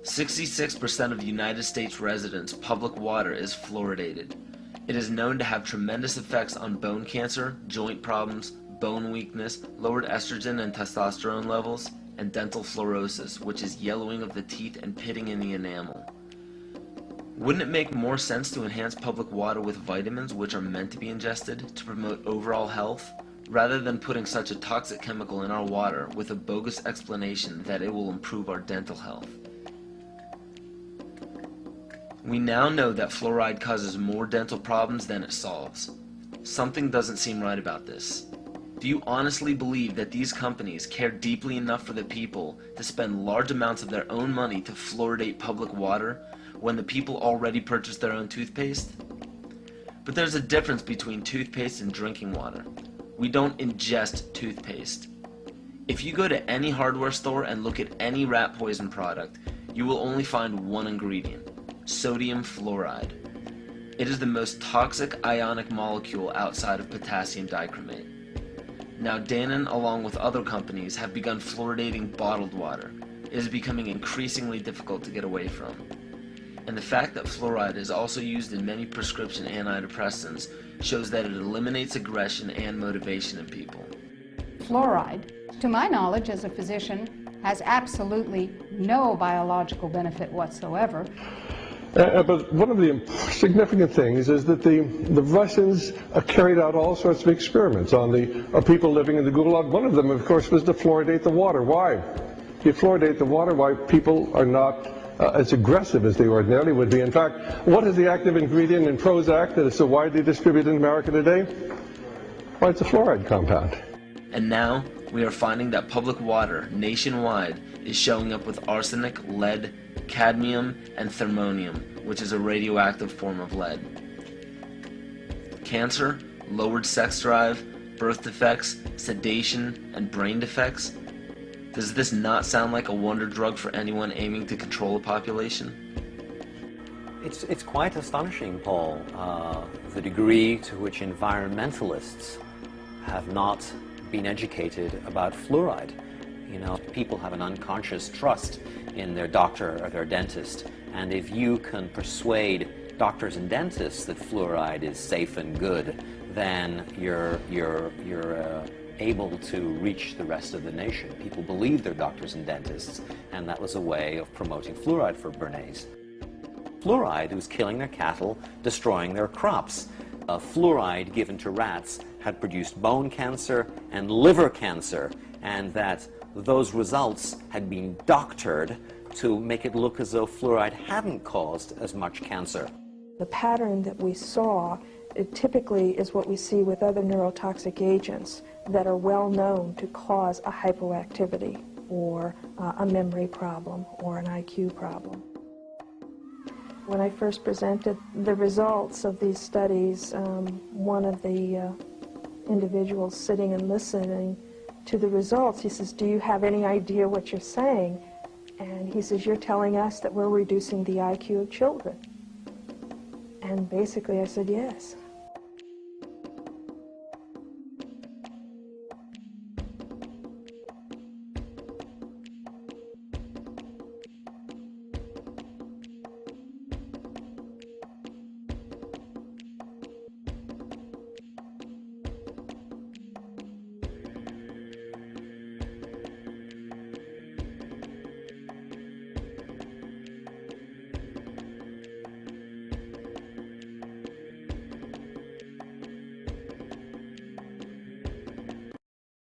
66% of United States residents' public water is fluoridated. It is known to have tremendous effects on bone cancer, joint problems, bone weakness, lowered estrogen and testosterone levels, and dental fluorosis, which is yellowing of the teeth and pitting in the enamel. Wouldn't it make more sense to enhance public water with vitamins which are meant to be ingested to promote overall health, rather than putting such a toxic chemical in our water with a bogus explanation that it will improve our dental health? We now know that fluoride causes more dental problems than it solves. Something doesn't seem right about this. Do you honestly believe that these companies care deeply enough for the people to spend large amounts of their own money to fluoridate public water when the people already purchase their own toothpaste? But there's a difference between toothpaste and drinking water. We don't ingest toothpaste. If you go to any hardware store and look at any rat poison product, you will only find one ingredient: sodium fluoride. It is the most toxic ionic molecule outside of potassium dichromate. Now Dannon, along with other companies, have begun fluoridating bottled water. It is becoming increasingly difficult to get away from. And the fact that fluoride is also used in many prescription antidepressants shows that it eliminates aggression and motivation in people. Fluoride, to my knowledge as a physician, has absolutely no biological benefit whatsoever. But one of the significant things is that the Russians carried out all sorts of experiments on people living in the Gulag. One of them, of course, was to fluoridate the water. Why? You fluoridate the water, why people are not as aggressive as they ordinarily would be. In fact, what is the active ingredient in Prozac that is so widely distributed in America today? Well, it's a fluoride compound. And now, we are finding that public water nationwide is showing up with arsenic, lead, cadmium, and thermonium, which is a radioactive form of lead. Cancer, lowered sex drive, birth defects, sedation, and brain defects. Does this not sound like a wonder drug for anyone aiming to control a population? It's quite astonishing, Paul, the degree to which environmentalists have not been educated about fluoride. You know, people have an unconscious trust in their doctor or their dentist, and if you can persuade doctors and dentists that fluoride is safe and good, then you're able to reach the rest of the nation. People believe their doctors and dentists, and that was a way of promoting fluoride for Bernays. Fluoride was killing their cattle, destroying their crops. Fluoride given to rats had produced bone cancer and liver cancer, and that those results had been doctored to make it look as though fluoride hadn't caused as much cancer. The pattern that we saw, it typically is what we see with other neurotoxic agents that are well known to cause a hypoactivity or a memory problem or an IQ problem. When I first presented the results of these studies, one of the individuals sitting and listening to the results, he says, "Do you have any idea what you're saying?" And he says, "You're telling us that we're reducing the IQ of children." And basically I said, yes.